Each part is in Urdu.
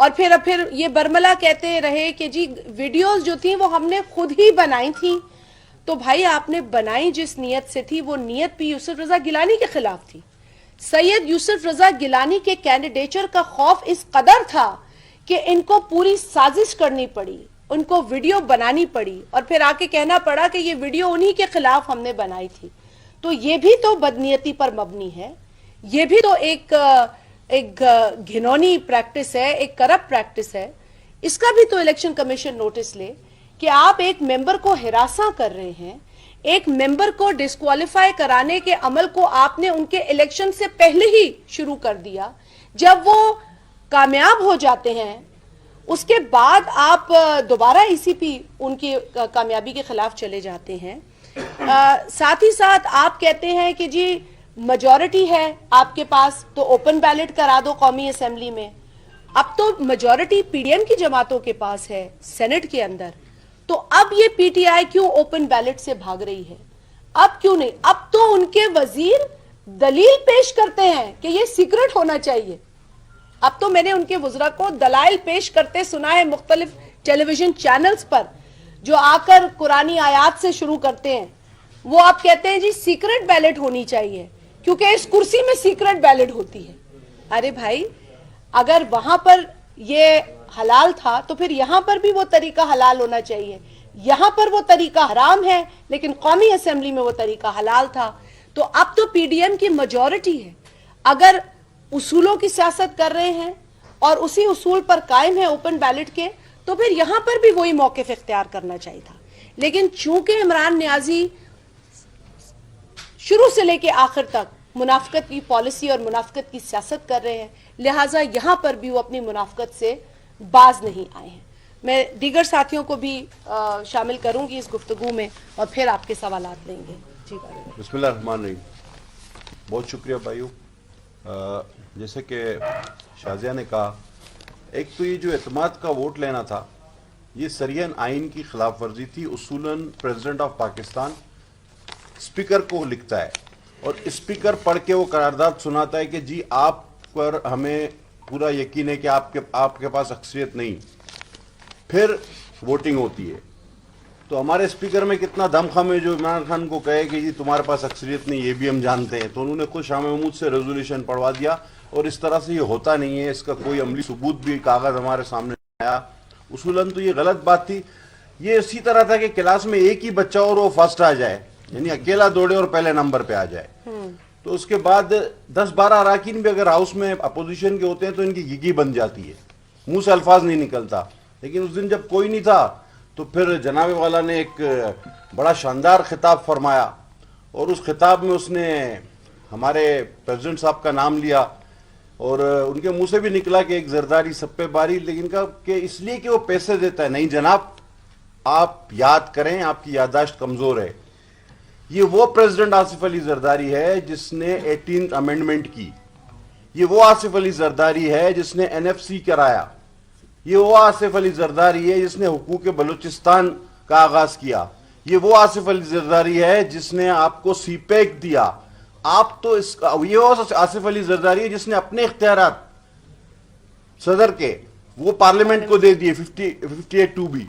اور پھر یہ برملا کہتے رہے کہ جی ویڈیوز جو تھیں وہ ہم نے خود ہی بنائی تھیں. تو بھائی آپ نے بنائی جس نیت سے تھی وہ نیت بھی یوسف رضا گیلانی کے خلاف تھی. سید یوسف رضا گیلانی کے کینڈیڈیچر کا خوف اس قدر تھا کہ ان کو پوری سازش کرنی پڑی, ان کو ویڈیو بنانی پڑی اور پھر آ کے کہنا پڑا کہ یہ ویڈیو انہی کے خلاف ہم نے بنائی تھی. تو یہ بھی تو بدنیتی پر مبنی ہے, یہ بھی تو ایک گھنونی پریکٹس ہے, ایک کرپٹ پریکٹس ہے. اس کا بھی تو الیکشن کمیشن نوٹس لے کہ آپ ایک ممبر کو ہراساں کر رہے ہیں, ایک ممبر کو ڈسکوالیفائی کرانے کے عمل کو آپ نے ان کے الیکشن سے پہلے ہی شروع کر دیا. جب وہ کامیاب ہو جاتے ہیں اس کے بعد آپ دوبارہ ای سی پی ان کی کامیابی کے خلاف چلے جاتے ہیں. ساتھ ہی ساتھ آپ کہتے ہیں کہ جی میجورٹی ہے آپ کے پاس تو اوپن بیلٹ کرا دو قومی اسمبلی میں. اب تو میجورٹی پی ڈی ایم کی جماعتوں کے پاس ہے سینٹ کے اندر, تو اب یہ پی ٹی آئی کیوں اوپن بیلٹ سے بھاگ رہی ہے؟ اب کیوں نہیں؟ اب تو ان کے وزیر دلیل پیش کرتے ہیں کہ یہ سیکرٹ ہونا چاہیے. اب تو میں نے ان کے وزراء کو دلائل پیش کرتے سنا ہے مختلف ٹیلی ویژن چینلز پر, جو آ کر قرآنی آیات سے شروع کرتے ہیں. وہ آپ کہتے ہیں جی سیکرٹ بیلٹ ہونی چاہیے کیونکہ اس کرسی میں سیکرٹ بیلٹ ہوتی ہے. ارے بھائی اگر وہاں پر یہ حلال تھا تو پھر یہاں پر بھی وہ طریقہ حلال ہونا چاہیے. یہاں پر وہ طریقہ حرام ہے لیکن قومی اسمبلی میں وہ طریقہ حلال تھا. تو اب تو پی ڈی ایم کی میجورٹی ہے, اگر اصولوں کی سیاست کر رہے ہیں اور اسی اصول پر قائم ہے اوپن بیلٹ کے, تو پھر یہاں پر بھی وہی موقف اختیار کرنا چاہیے تھا. لیکن چونکہ عمران نیازی شروع سے لے کے آخر تک منافقت کی پالیسی اور منافقت کی سیاست کر رہے ہیں, لہٰذا یہاں پر بھی وہ اپنی منافقت سے باز نہیں آئے ہیں. میں دیگر ساتھیوں کو بھی شامل کروں گی اس گفتگو میں اور پھر آپ کے سوالات لیں گے. جی بسم اللہ الرحمن الرحیم. بہت شکریہ بھائیو. جیسے کہ شازیہ نے کہا, ایک تو یہ جو اعتماد کا ووٹ لینا تھا یہ سریعاً آئین کی خلاف ورزی تھی. اصولاً پریزیڈنٹ آف پاکستان اسپیکر کو لکھتا ہے اور اسپیکر پڑھ کے وہ قرارداد سناتا ہے کہ جی آپ پر ہمیں پورا یقین ہے کہ آپ کے پاس اکثریت نہیں, پھر ووٹنگ ہوتی ہے. تو ہمارے اسپیکر میں کتنا دم خم ہے جو عمران خان کو کہے کہ جی تمہارے پاس اکثریت نہیں, یہ بھی ہم جانتے ہیں. تو انہوں نے خود شاہ محمود سے ریزولوشن پڑھوا دیا اور اس طرح سے یہ ہوتا نہیں ہے, اس کا کوئی عملی ثبوت بھی کاغذ ہمارے سامنے آیا. اصولاً تو یہ غلط بات تھی. یہ اسی طرح تھا کہ کلاس میں ایک ہی بچہ اور وہ فرسٹ آ جائے, یعنی اکیلا دوڑے اور پہلے نمبر پہ آ جائے. تو اس کے بعد 10-12 اراکین بھی اگر ہاؤس میں اپوزیشن کے ہوتے ہیں تو ان کی گگی بن جاتی ہے, منہ سے الفاظ نہیں نکلتا. لیکن اس دن جب کوئی نہیں تھا تو پھر جناب والا نے ایک بڑا شاندار خطاب فرمایا اور اس خطاب میں اس نے ہمارے پریزیڈنٹ صاحب کا نام لیا اور ان کے منہ سے بھی نکلا کہ ایک زرداری سب پہ باری, لیکن کہا کہ اس لیے کہ وہ پیسے دیتا ہے. نہیں جناب, آپ یاد کریں, آپ کی یادداشت کمزور ہے. یہ وہ پریزیڈنٹ آصف علی زرداری ہے جس نے 18th امینڈمنٹ کی. یہ وہ آصف علی زرداری ہے جس نے این ایف سی کرایا. یہ وہ آصف علی زرداری ہے جس نے حقوق بلوچستان کا آغاز کیا. یہ وہ آصف علی زرداری ہے جس نے آپ کو سی پیک دیا. آپ تو یہ وہ آصف علی زرداری ہے جس نے اپنے اختیارات صدر کے وہ پارلیمنٹ کو دے دیے 58(2)B.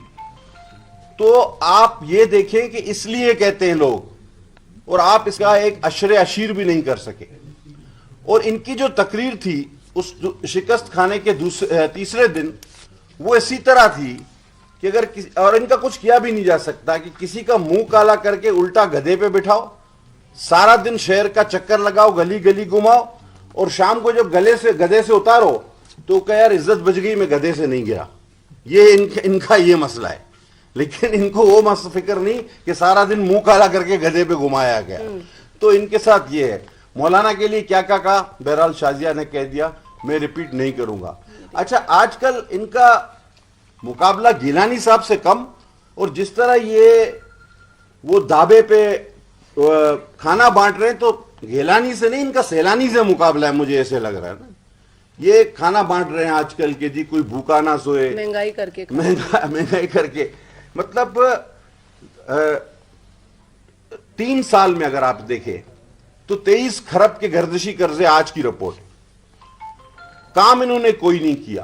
تو آپ یہ دیکھیں کہ اس لیے کہتے ہیں لوگ, اور آپ اس کا ایک اشیر بھی نہیں کر سکے. اور ان کی جو تقریر تھی اس شکست کھانے کے تیسرے دن وہ اسی طرح تھی کہ اگر اور ان کا کچھ کیا بھی نہیں جا سکتا کہ کسی کا منہ کالا کر کے الٹا گدھے پہ بٹھاؤ, سارا دن شہر کا چکر لگاؤ, گلی گلی گھماؤ, اور شام کو جب گدھے سے اتارو تو کہ یار عزت بچ گئی, میں گدھے سے نہیں گرا. یہ ان کا یہ مسئلہ ہے. لیکن ان کو وہ فکر نہیں کہ سارا دن منہ کالا کر کے گدھے پہ گھمایا گیا. تو ان کے ساتھ یہ ہے. مولانا کے لیے کیا کہا, بہرحال شازیہ نے کہہ دیا, میں ریپیٹ نہیں کروں گا. اچھا, آج کل ان کا مقابلہ گیلانی صاحب سے کم, اور جس طرح یہ وہ دھابے پہ کھانا بانٹ رہے ہیں تو گیلانی سے نہیں, ان کا سیلانی سے مقابلہ ہے, مجھے ایسے لگ رہا ہے نا. یہ کھانا بانٹ رہے ہیں آج کل کے جی کوئی بھوکا نہ سوئے, مہنگائی کر کے. مطلب 3 سال میں اگر آپ دیکھیں تو 23 کھرب کے گردشی قرضے, آج کی رپورٹ. کام انہوں نے کوئی نہیں کیا.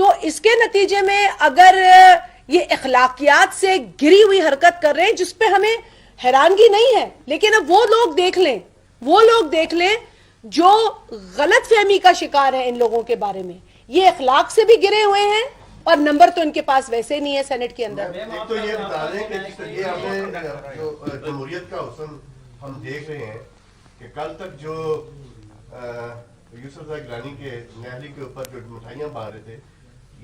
تو اس کے نتیجے میں اگر یہ اخلاقیات سے گری ہوئی حرکت کر رہے ہیں جس پہ ہمیں حیرانگی نہیں ہے، لیکن اب وہ لوگ دیکھ لیں جو غلط فہمی کا شکار ہیں ان لوگوں کے بارے میں، یہ اخلاق سے بھی گرے ہوئے ہیں اور نمبر تو ان کے پاس ویسے نہیں ہے سینٹ کے اندر۔ ایک تو یہ بتا دیں کہ یہ ہمیں جو جمہوریت کا حسن ہم دیکھ رہے ہیں کہ کل تک جو یوسف زئی گیلانی کے نہری کے اوپر جو مٹھائیاں باندھ رہے تھے،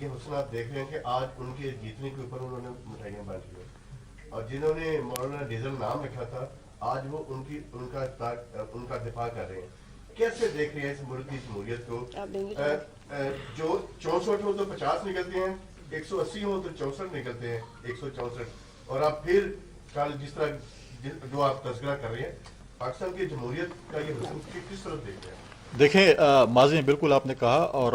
یہ حسن آپ دیکھ رہے ہیں کہ آج ان کے جیتنے کے اوپر انہوں نے مٹھائیاں بانٹی ہیں، اور جنہوں نے مولانا ڈیزل نام رکھا تھا آج وہ ان کا دفاع کر رہے ہیں۔ کیسے دیکھ رہے ہیں اس ملک کی جمہوریت کو؟ جو 64 ہو تو 50 نکلتے ہیں، 180 ہو تو 64 نکلتے ہیں، 164، اور آپ پھر کل جس طرح جو آپ تذکرہ کر رہے ہیں پاکستان کی جمہوریت کا یہ حسن کس طرح دیکھ رہے ہیں؟ دیکھیں ماضی میں بالکل آپ نے کہا، اور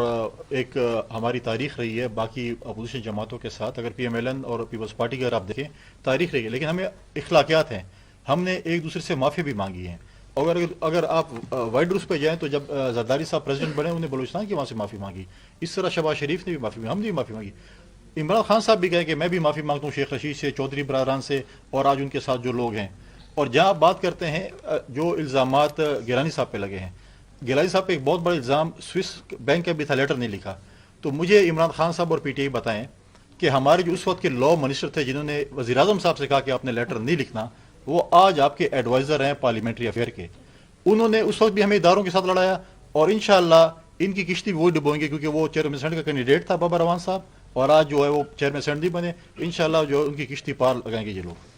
ایک ہماری تاریخ رہی ہے باقی اپوزیشن جماعتوں کے ساتھ، اگر پی ایم ایل این اور پیپلز پارٹی کی اگر آپ دیکھیں تاریخ رہی ہے، لیکن ہمیں اخلاقیات ہیں، ہم نے ایک دوسرے سے معافی بھی مانگی ہے۔ اور اگر آپ وائٹ ہاؤس پہ جائیں تو جب زرداری صاحب پریزیڈنٹ بنے انہیں بلوچستان کی وہاں سے معافی مانگی، اس طرح شہباز شریف نے بھی معافی مانگی، ہم نے بھی معافی مانگی، عمران خان صاحب بھی کہے کہ میں بھی معافی مانگتا ہوں شیخ رشید سے، چودھری برادران سے، اور آج ان کے ساتھ جو لوگ ہیں۔ اور جہاں آپ بات کرتے ہیں جو الزامات گیلانی صاحب پہ لگے ہیں، گیلانی صاحب پہ ایک بہت بڑا الزام سوئس بینک کا بھی تھا، لیٹر نہیں لکھا، تو مجھے عمران خان صاحب اور پی ٹی آئی بتائیں کہ ہمارے جو اس وقت کے لاء منسٹر تھے جنہوں نے وزیر اعظم صاحب سے کہا کہ آپ نے لیٹر نہیں لکھنا، وہ آج آپ کے ایڈوائزر ہیں پارلیمنٹری افیئر کے، انہوں نے اس وقت بھی ہمیں اداروں کے ساتھ لڑایا، اور انشاءاللہ ان کی کشتی وہ ڈبوئیں گے، کیونکہ وہ چیئرمین سینٹ کا کینڈیڈیٹ تھا بابا روان صاحب، اور آج جو ہے وہ چیئرمین سینٹ نہیں بنے، انشاءاللہ جو ان کی کشتی پار لگائیں گے یہ لوگ۔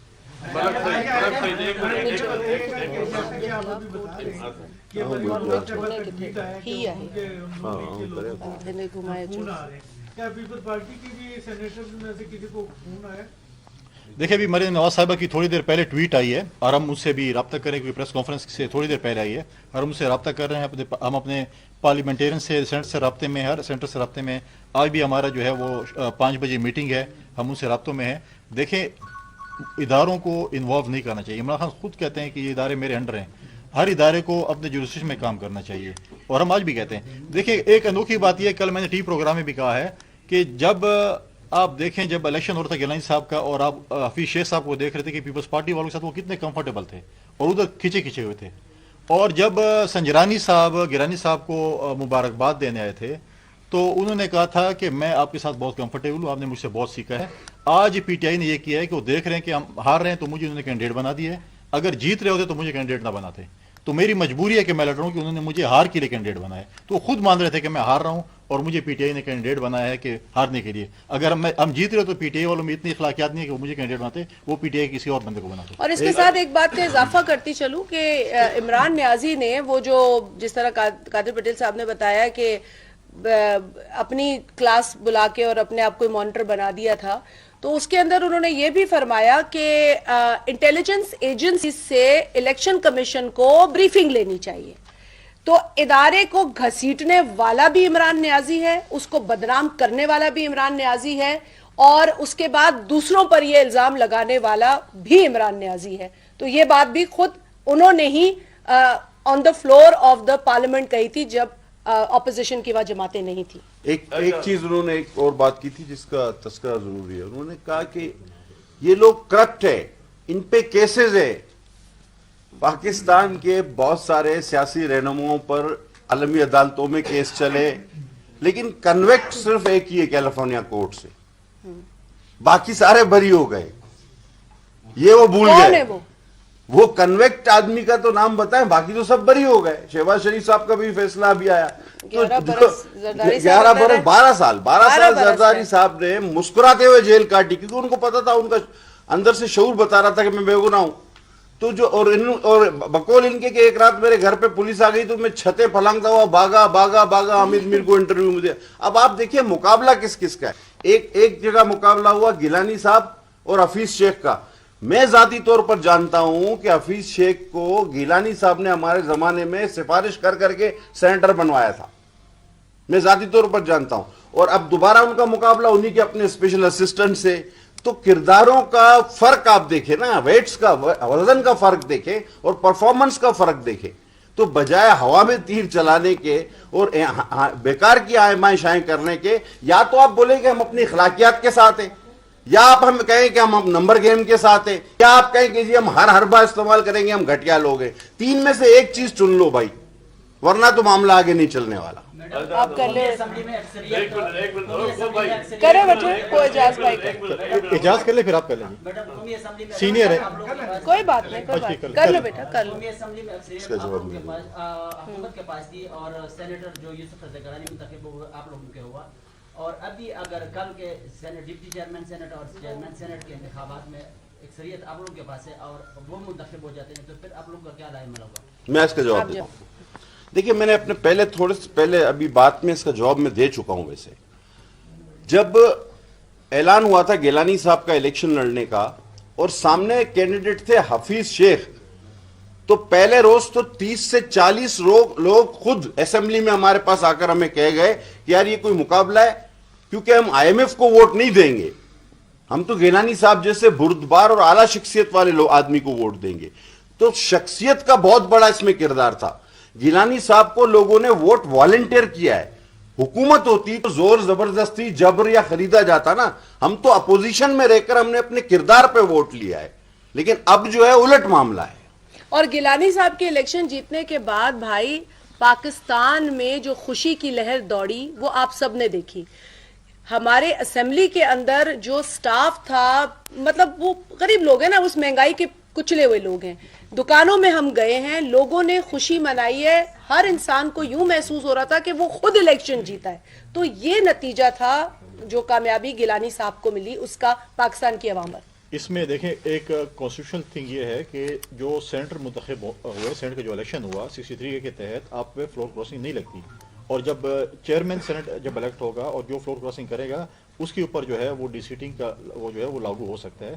دیکھیں ابھی مریم نواز صاحبہ کی تھوڑی دیر پہلے ٹویٹ آئی ہے، اور ہم اس سے بھی رابطہ کریں کیونکہ پریس کانفرنس سے تھوڑی دیر پہلے آئی ہے، اور ہم اس سے رابطہ کر رہے ہیں، ہم اپنے پارلیمنٹیرین سے سینٹ سے رابطے میں، ہر سینٹر سے رابطے میں، آج بھی ہمارا جو ہے وہ 5 بجے میٹنگ ہے، ہم ان سے رابطوں میں ہیں۔ دیکھیں اداروں کو انوالو نہیں کرنا چاہیے، عمران خان خود کہتے ہیں کہ یہ ادارے میرے انڈر ہیں، ہر ادارے کو اپنے جورسڈکشن میں کام کرنا چاہیے، اور ہم آج بھی کہتے ہیں۔ دیکھیں ایک انوکھی بات یہ ہے، کل میں نے ٹی پروگرام میں بھی کہا ہے کہ جب آپ دیکھیں جب الیکشن ہو رہا تھا گیلانی صاحب کا، اور آپ حفیظ شیخ صاحب کو دیکھ رہے تھے کہ پیپلز پارٹی والوں کے ساتھ وہ کتنے کمفرٹیبل تھے اور ادھر کھچے ہوئے تھے، اور جب سنجرانی صاحب گیلانی صاحب کو مبارکباد دینے آئے تھے تو انہوں نے کہا تھا کہ میں آپ کے ساتھ بہت کمفرٹیبل ہوں، آپ نے مجھ سے بہت سیکھا ہے۔ آج پی ٹی آئی نے یہ کیا ہے کہ وہ دیکھ رہے ہیں کہ ہم ہار رہے ہیں تو مجھے انہوں نے کینڈیڈیٹ بنا دیا ہے، اگر جیت رہے ہوتے تو مجھے کینڈیڈیٹ نہ بناتے، تو میری مجبوری ہے کہ میں لڑ رہا ہوں کہ انہوں نے مجھے ہار کے لیے کینڈیڈیٹ بنایا ہے، تو وہ خود مان رہے تھے کہ میں ہار رہا ہوں اور مجھے پی ٹی آئی نے کینڈیڈیٹ بنایا ہے کہ ہارنے کے لیے، اگر ہم جیت رہے تو پی ٹی آئی والوں میں اتنی اخلاقیات نہیں ہے کہ وہ مجھے کینڈیڈیٹ بناتے، وہ پی ٹی آئی کسی اور بندے کو بناتے۔ اور اس کے ساتھ ایک بات کا اضافہ کرتی چلوں کہ عمران نیازی نے وہ جو جس طرح قادر پٹیل صاحب نے بتایا کہ اپنی کلاس بلا کے اور اپنے آپ کو مانیٹر بنا دیا تھا، تو اس کے اندر انہوں نے یہ بھی فرمایا کہ انٹیلیجنس ایجنسی سے الیکشن کمیشن کو بریفنگ لینی چاہیے، تو ادارے کو گھسیٹنے والا بھی عمران نیازی ہے، اس کو بدنام کرنے والا بھی عمران نیازی ہے، اور اس کے بعد دوسروں پر یہ الزام لگانے والا بھی عمران نیازی ہے، تو یہ بات بھی خود انہوں نے ہی on the floor of the parliament کہی تھی جب اپوزیشن کی وہاں جماعتیں نہیں تھی۔ ایک چیز انہوں نے ایک اور بات کی تھی جس کا تذکرہ ضروری ہے، انہوں نے کہا کہ یہ لوگ کرپٹ ہے، ان پہ کیسز ہے، پاکستان کے بہت سارے سیاسی رہنماؤں پر عالمی عدالتوں میں کیس چلے، لیکن کنویکٹ صرف ایک ہی ہے کیلیفورنیا کورٹ سے، باقی سارے بری ہو گئے، یہ وہ بھول گئے، وہ کنویکٹ آدمی کا تو نام بتائیں، باقی تو سب بری ہو گئے۔ شہباز شریف صاحب کا بھی فیصلہ ابھی آیا، 12 سال زرداری صاحب نے مسکراتے ہوئے جیل کاٹی، کیونکہ ان کو پتا تھا، ان کا اندر سے شعور بتا رہا تھا کہ میں بے گناہ ہوں، تو جو اور بقول ان کے کہ ایک رات میرے گھر پہ پولیس آ گئی تو میں چھتیں پھلانگتا ہوا بھاگا حامد میر کو انٹرویو میں دیا۔ اب آپ دیکھیے مقابلہ کس کس کا ہے، ایک جگہ مقابلہ ہوا گیلانی صاحب اور حفیظ شیخ کا۔ میں ذاتی طور پر جانتا ہوں کہ حفیظ شیخ کو گیلانی صاحب نے ہمارے زمانے میں سفارش کر کے سینیٹر بنوایا تھا، میں ذاتی طور پر جانتا ہوں، اور اب دوبارہ ان کا مقابلہ انہی کے اپنے اسپیشل اسسٹنٹ سے۔ تو کرداروں کا فرق آپ دیکھیں نا، ویٹس کا وزن کا فرق دیکھیں اور پرفارمنس کا فرق دیکھیں، تو بجائے ہوا میں تیر چلانے کے اور بیکار کی آئمائشائیں کرنے کے، یا تو آپ بولیں کہ ہم اپنی اخلاقیات کے ساتھ ہیں، یا آپ ہم کہیں کہ ہم نمبر گیم کے ساتھ ہیں، یا آپ کہیں کہ جی ہم ہر حربہ استعمال کریں گے، ہم گھٹیا لوگ ہیں۔ تین میں سے ایک چیز چن لو بھائی، ورنہ تو معاملہ آگے نہیں چلنے والا۔ آپ کر لیں، کریں بیٹھے کوئی اعجاز بھائی اجازت کر لے پھر آپ کر لیں سینئر ہے، کوئی بات نہیں، کوئی بات کر لو بیٹا، کر لو۔ اسمبلی میں اکثریت حکومت کے پاس تھی اور سینیٹر جو یوسف رضا گیلانی منتخب ہوا آپ لوگوں کے ہوا، اور ابھی اگر کل کے ڈپٹی چیئرمین سینٹ اور چیئرمین سینٹ کے انتخابات میں اکثریت آپ لوگوں کے پاس ہے اور وہ منتخب ہو جاتے ہیں، تو پھر آپ لوگوں کا کیا رائے ہوگا؟ میں اس کا جواب دیتا ہوں۔ دیکھیے میں نے اپنے تھوڑے سے پہلے ابھی بات میں اس کا جواب میں دے چکا ہوں۔ ویسے جب اعلان ہوا تھا گیلانی صاحب کا الیکشن لڑنے کا اور سامنے کینڈیڈیٹ تھے حفیظ شیخ، تو پہلے روز تو 30 سے 40 لوگ خود اسمبلی میں ہمارے پاس آ کر ہمیں کہہ گئے کہ یار یہ کوئی مقابلہ ہے، کیونکہ ہم آئی ایم ایف کو ووٹ نہیں دیں گے، ہم تو گیلانی صاحب جیسے بردبار اور اعلیٰ شخصیت والے آدمی کو ووٹ دیں گے۔ تو شخصیت کا بہت بڑا اس میں کردار تھا۔ گیلانی صاحب کو لوگوں نے ووٹ والنٹیئر کیا ہے۔ حکومت ہوتی تو زور زبردستی جبر یا خریدا جاتا نا، ہم تو اپوزیشن میں رہ کر ہم نے اپنے کردار پہ ووٹ لیا ہے، لیکن اب جو ہے الٹ معاملہ ہے۔ اور گیلانی صاحب کے الیکشن جیتنے کے بعد بھائی پاکستان میں جو خوشی کی لہر دوڑی وہ آپ سب نے دیکھی۔ ہمارے اسمبلی کے اندر جو سٹاف تھا، مطلب وہ غریب لوگ ہیں نا، اس مہنگائی کے کچلے ہوئے لوگ ہیں، دکانوں میں ہم گئے ہیں، لوگوں نے خوشی منائی ہے، ہر انسان کو یوں محسوس ہو رہا تھا کہ وہ خود الیکشن جیتا ہے۔ تو یہ نتیجہ تھا جو کامیابی گیلانی صاحب کو ملی اس کا پاکستان کی عوام پر۔ اس میں دیکھیں ایک کانسٹیٹیوشنل تھنگ یہ ہے کہ جو سینٹر منتخب ہوئے، سینٹ کا جو الیکشن ہوا 63 کے تحت آپ پہ فلور کراسنگ نہیں لگتی، اور جب چیئرمین سینٹ جب الیکٹ ہوگا اور جو فلور کراسنگ کرے گا اس کے اوپر جو ہے وہ ڈی سیٹنگ کا وہ جو ہے وہ لاگو ہو سکتا ہے،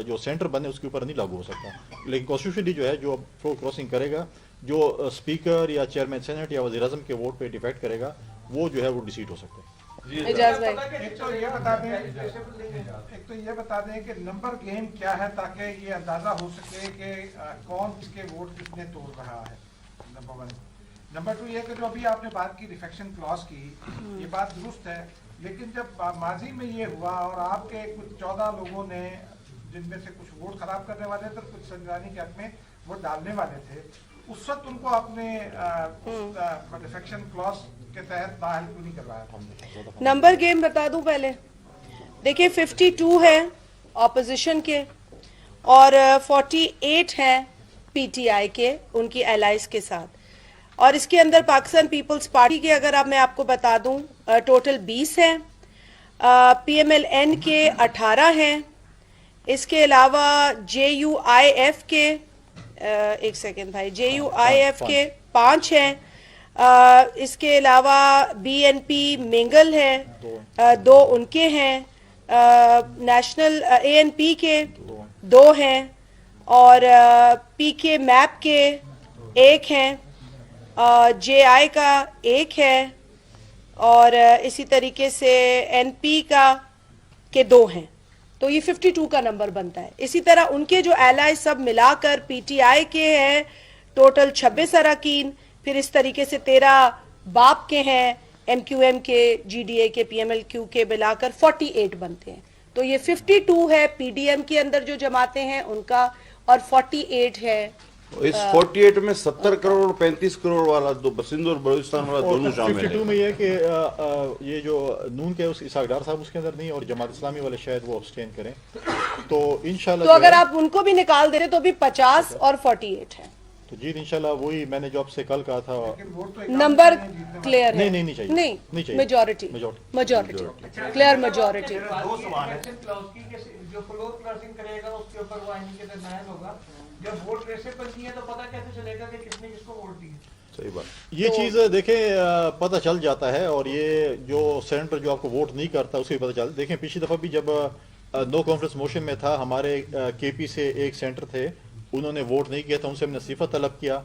جو سینٹر بنے اس کے اوپر نہیں لاگو ہو سکتا، لیکن کانسٹیٹیوشنلی جو ہے جو فلور کراسنگ کرے گا، جو اسپیکر یا چیئرمین سینٹ یا وزیر اعظم کے ووٹ پہ ڈیپینڈ کرے گا، وہ جو ہے وہ ڈیسیٹ ہو سکتا ہے۔ اعجاز بھائی ایک تو یہ بتا دیں کہ نمبر گیم کیا ہے تاکہ یہ اندازہ ہو سکے کہ کون کس کے ووٹ کتنے توڑ رہا ہے، نمبر 1۔ نمبر 2 یہ کہ جو ابھی آپ نے بات کی ریفیکشن کلاس کی، یہ بات درست ہے، لیکن جب ماضی میں یہ ہوا اور آپ کے کچھ 14 لوگوں نے، جن میں سے کچھ ووٹ خراب کرنے والے تھے اور کچھ سنجرانی کے حق میں ووٹ ڈالنے والے تھے، اس وقت ان کو اپنے ریفیکشن کلاس کے تحت نااہل کیوں نہیں کروایا تھا؟ نمبر گیم بتا دوں پہلے، دیکھیں 52 ہے اپوزیشن کے اور 48 ہیں پی ٹی آئی کے، ان کی الائز کے ساتھ، اور اس کے اندر پاکستان پیپلز پارٹی کے اگر میں آپ کو بتا دوں ٹوٹل 20 ہیں، پی ایم ایل این کے 18 ہیں، اس کے علاوہ جے یو آئی ایف کے ایک سیکنڈ بھائی، جے یو آئی ایف کے 5 ہیں، اس کے علاوہ بی این پی منگل ہے 2 ان کے ہیں، نیشنل اے این پی کے 2 ہیں، اور پی کے میپ کے 1 ہیں، جے آئی کا 1 ہے، اور اسی طریقے سے این پی کا کے 2 ہیں، تو یہ 52 کا نمبر بنتا ہے۔ اسی طرح ان کے جو ایلائی سب ملا کر پی ٹی آئی کے ہیں ٹوٹل 26 اراکین، پھر اس طریقے سے 13 باپ کے ہیں، ایم کیو ایم کے، جی ڈی اے کے، پی ایم ایل کیو کے ملا کر 48 بنتے ہیں۔ تو یہ 52 ہے پی ڈی ایم کے اندر جو جماعتیں ہیں ان کا، اور 48 ہے اس 48 میں 70 کروڑ اور 35 کروڑ والا سندھ اور بلوچستان والا دونوں شامل 52 ہیں۔ میں یہ ہے کہ یہ جو نون کے اسحاق ڈار صاحب اس کے اندر نہیں، اور جماعت اسلامی والے شاید وہ ابسٹین کریں، تو انشاءاللہ تو اگر آپ ان کو بھی نکال دے رہے تو بھی 50 اور 48 ہے۔ تو جی انشاءاللہ وہی میں نے جو آپ سے کل کہا تھا، نمبر کلیئر ہے؟ نہیں چاہیے، نہیں چاہیے، میجورٹی کلیئر میجورٹی۔ جو فلور کلاسنگ کرے گا اس کے اوپر وہ آئین کے درمیان ہوگا، جب ووٹ ریسیں بنتی ہیں تو پتہ کیسے چلے گا کہ کس نے کس کو ووٹ دی؟ صحیح بات۔ یہ چیز دیکھیں پتہ چل جاتا ہے، اور یہ جو سینٹر جو آپ کو ووٹ نہیں کرتا اسے بھی پتہ چلتا ہے۔ دیکھیں پچھلی دفعہ بھی جب نو کانفرنس موشن میں تھا، ہمارے کے پی سے ایک سینٹر تھے، انہوں نے ووٹ نہیں کیا تھا، ان سے ہم نے استعفیٰ طلب کیا،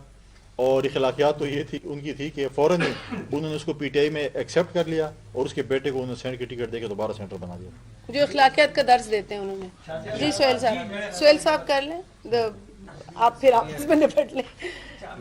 اور اخلاقیات تو یہ تھی ان کی تھی کہ فوراً ہی انہوں نے اس کو پی ٹی آئی میں ایکسیپٹ کر لیا، اور اس کے بیٹے کو انہوں نے سینٹ کی ٹکٹ دے کے دوبارہ سینٹر بنا دیا۔ جو اخلاقیات کا درس دیتے ہیں انہوں نے۔ جی سہیل صاحب کر لیں، آپ پھر آپس میں نپٹ لیں۔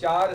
4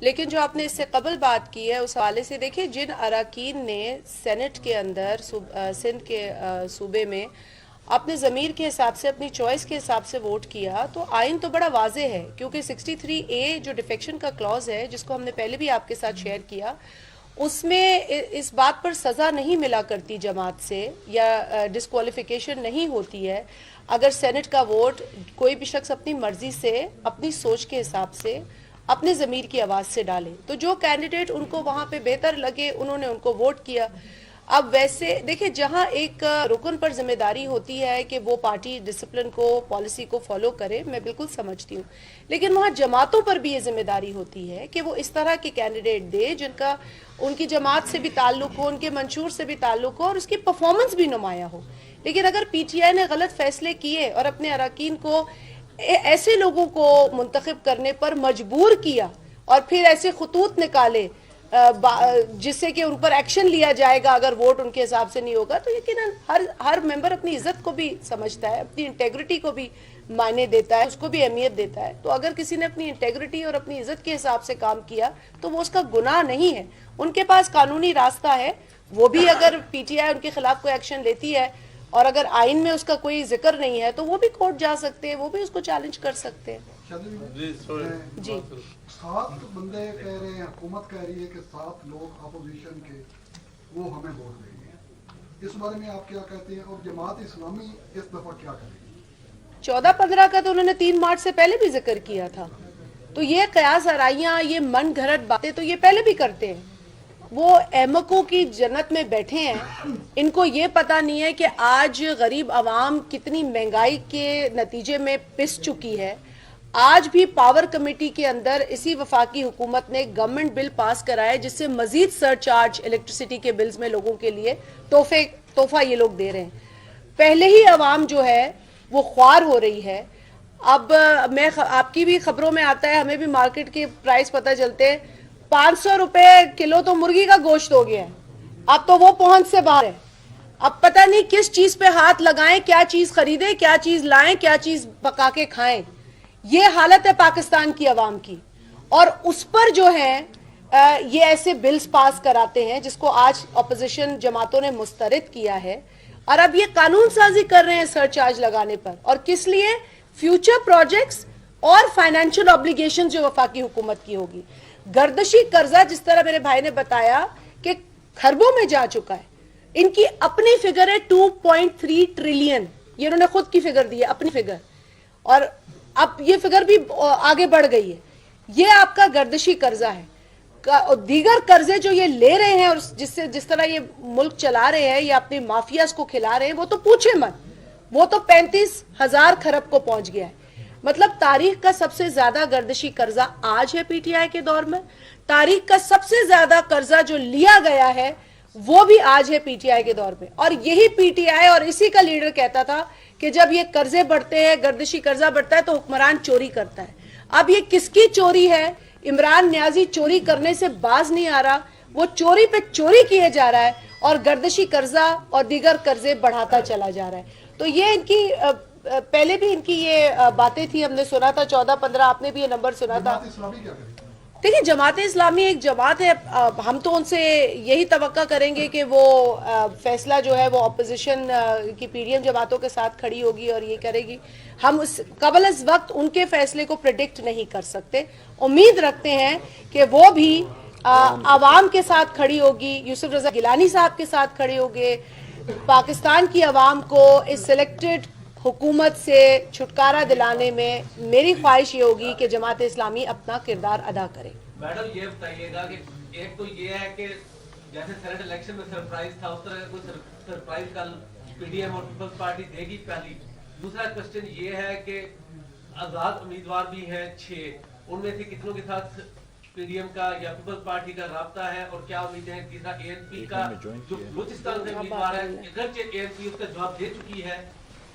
لیکن جو آپ نے اس سے قبل بات کی ہے اس حوالے سے دیکھیں جن اراکین نے سینٹ کے اندر سندھ کے صوبے میں اپنے ضمیر کے حساب سے اپنی چوائس کے حساب سے ووٹ کیا تو آئین تو بڑا واضح ہے کیونکہ 63A جو ڈیفیکشن کا کلوز ہے جس کو ہم نے پہلے بھی آپ کے ساتھ شیئر کیا اس میں اس بات پر سزا نہیں ملا کرتی جماعت سے یا ڈسکوالیفیکیشن نہیں ہوتی ہے اگر سینٹ کا ووٹ کوئی بھی شخص اپنی مرضی سے اپنی سوچ کے حساب سے اپنے ضمیر کی آواز سے ڈالے تو جو کینڈیڈیٹ ان کو وہاں پہ بہتر لگے انہوں نے ان کو ووٹ کیا. اب ویسے دیکھیں جہاں ایک رکن پر ذمہ داری ہوتی ہے کہ وہ پارٹی ڈسپلن کو پالیسی کو فالو کرے میں بالکل سمجھتی ہوں لیکن وہاں جماعتوں پر بھی یہ ذمہ داری ہوتی ہے کہ وہ اس طرح کے کینڈیڈیٹ دے جن کا ان کی جماعت سے بھی تعلق ہو ان کے منشور سے بھی تعلق ہو اور اس کی پرفارمنس بھی نمایاں ہو. لیکن اگر پی ٹی آئی نے غلط فیصلے کیے اور اپنے اراکین کو ایسے لوگوں کو منتخب کرنے پر مجبور کیا اور پھر ایسے خطوط نکالے جس سے کہ ان پر ایکشن لیا جائے گا اگر ووٹ ان کے حساب سے نہیں ہوگا تو یقیناً ہر ممبر اپنی عزت کو بھی سمجھتا ہے اپنی انٹیگریٹی کو بھی معنی دیتا ہے اس کو بھی اہمیت دیتا ہے. تو اگر کسی نے اپنی انٹیگریٹی اور اپنی عزت کے حساب سے کام کیا تو وہ اس کا گناہ نہیں ہے. ان کے پاس قانونی راستہ ہے وہ بھی اگر پی ٹی آئی ان کے خلاف کوئی ایکشن لیتی ہے اور اگر آئین میں اس کا کوئی ذکر نہیں ہے تو وہ بھی کورٹ جا سکتے ہیں وہ بھی اس کو چیلنج کر سکتے ہیں. جی 7 بندے کہہ رہے ہیں حکومت کہہ رہی ہے کہ 7 لوگ اپوزیشن کے وہ ہمیں ووٹ دیں گے اس بارے میں آپ کیا کہتے ہیں اور جماعت اسلامی اس دفعہ کیا کرے گی؟ 14-15 کا تو انہوں نے 3 مارچ سے پہلے بھی ذکر کیا تھا تو یہ قیاس آرائیاں یہ من گھڑت باتیں تو یہ پہلے بھی کرتے ہیں. وہ احمقوں کی جنت میں بیٹھے ہیں ان کو یہ پتا نہیں ہے کہ آج غریب عوام کتنی مہنگائی کے نتیجے میں پس چکی ہے. آج بھی پاور کمیٹی کے اندر اسی وفاقی حکومت نے گورنمنٹ بل پاس کرایا جس سے مزید سر چارج الیکٹریسٹی کے بلز میں لوگوں کے لیے تحفہ یہ لوگ دے رہے ہیں. پہلے ہی عوام جو ہے وہ خوار ہو رہی ہے. اب میں آپ کی بھی خبروں میں آتا ہے ہمیں بھی مارکیٹ کے پرائس پتہ چلتے ہیں 500 روپے کلو تو مرغی کا گوشت ہو گیا ہے اب تو وہ پہنچ سے باہر ہے. اب پتہ نہیں کس چیز پہ ہاتھ لگائیں کیا چیز خریدیں کیا چیز لائیں کیا چیز پکا کے کھائیں. یہ حالت ہے پاکستان کی عوام کی اور اس پر جو ہے یہ ایسے بلز پاس کراتے ہیں جس کو آج اپوزیشن جماعتوں نے مسترد کیا ہے اور اب یہ قانون سازی کر رہے ہیں سر چارج لگانے پر. اور کس لیے؟ فیوچر پروجیکٹس اور فائنینشیل obligation جو وفاقی حکومت کی ہوگی. گردشی قرضہ جس طرح میرے بھائی نے بتایا کہ خربوں میں جا چکا ہے. ان کی اپنی فگر ہے 2.3 ٹریلین یہ انہوں نے خود کی فگر دی ہے اپنی فگر اور اب یہ فگر بھی آگے بڑھ گئی ہے. یہ آپ کا گردشی قرضہ ہے. دیگر قرضے جو یہ لے رہے ہیں اور جس طرح یہ ملک چلا رہے ہیں یا اپنی مافیاز کو کھلا رہے ہیں وہ تو پوچھے مت وہ تو 35,000 کھرب کو پہنچ گیا ہے. مطلب تاریخ کا سب سے زیادہ گردشی قرضہ آج ہے پی ٹی آئی کے دور میں. تاریخ کا سب سے زیادہ قرضہ جو لیا گیا ہے وہ بھی آج ہے پی ٹی آئی کے دور میں. اور یہی پی ٹی آئی اور اسی کا لیڈر کہتا تھا کہ جب یہ قرضے بڑھتے ہیں گردشی قرضہ بڑھتا ہے تو حکمران چوری کرتا ہے. اب یہ کس کی چوری ہے؟ عمران نیازی چوری کرنے سے باز نہیں آ رہا وہ چوری پہ چوری کیے جا رہا ہے اور گردشی قرضہ اور دیگر قرضے بڑھاتا چلا جا رہا ہے. تو یہ ان کی پہلے بھی ان کی یہ باتیں تھی ہم نے سنا تھا 14-15 آپ نے بھی یہ نمبر سنا تھا. دیکھیں جماعت اسلامی ایک جماعت ہے ہم تو ان سے یہی توقع کریں گے کہ وہ فیصلہ جو ہے وہ اپوزیشن کی پی ڈی ایم جماعتوں کے ساتھ کھڑی ہوگی اور یہ کرے گی. ہم قبل از وقت ان کے فیصلے کو پریڈکٹ نہیں کر سکتے. امید رکھتے ہیں کہ وہ بھی عوام کے ساتھ کھڑی ہوگی یوسف رضا گیلانی صاحب کے ساتھ کھڑے ہوگے. پاکستان کی عوام کو اس سلیکٹڈ حکومت سے چھٹکارا دلانے میں میری خواہش یہ ہوگی کہ جماعت اسلامی اپنا کردار ادا کرے. میڈم یہ بتائیے گا کہ ایک تو یہ ہے کہ جیسے سینٹ الیکشن میں سرپرائز تھا اس طرح کوئی سرپرائز کل پی ڈی ایم اور پیپلز پارٹی دے گی پہلی. دوسرا کوشچن یہ ہے کہ آزاد امیدوار بھی ہیں 6 ان میں سے کتنوں کے ساتھ پی ڈی ایم کا یا پیپلز پارٹی کا رابطہ ہے اور کیا امیدیں ہیں. تیسرا اے این پی کا جو بلوچستان سے امیدوار ہے اگرچہ اے این پی اس کا جواب دے چکی ہے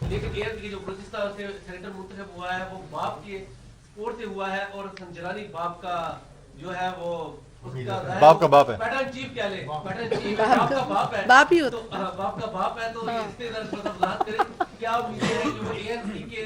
لیکن اے این پی جو بلوچستان سے سینیٹر منتخب ہوا ہے وہ باپ کے سپورٹ سے ہوا ہے اور سنجرانی باپ کا جو ہے وہ باپ کا باپ ہے پیٹرن چیف کہہ لیں پیٹرن چیف باپ کا باپ ہے باپ ہی ہوتا باپ کا باپ ہے تو اس پہ وضاحت کریں کیا امیدیں ہیں جو اے این پی کے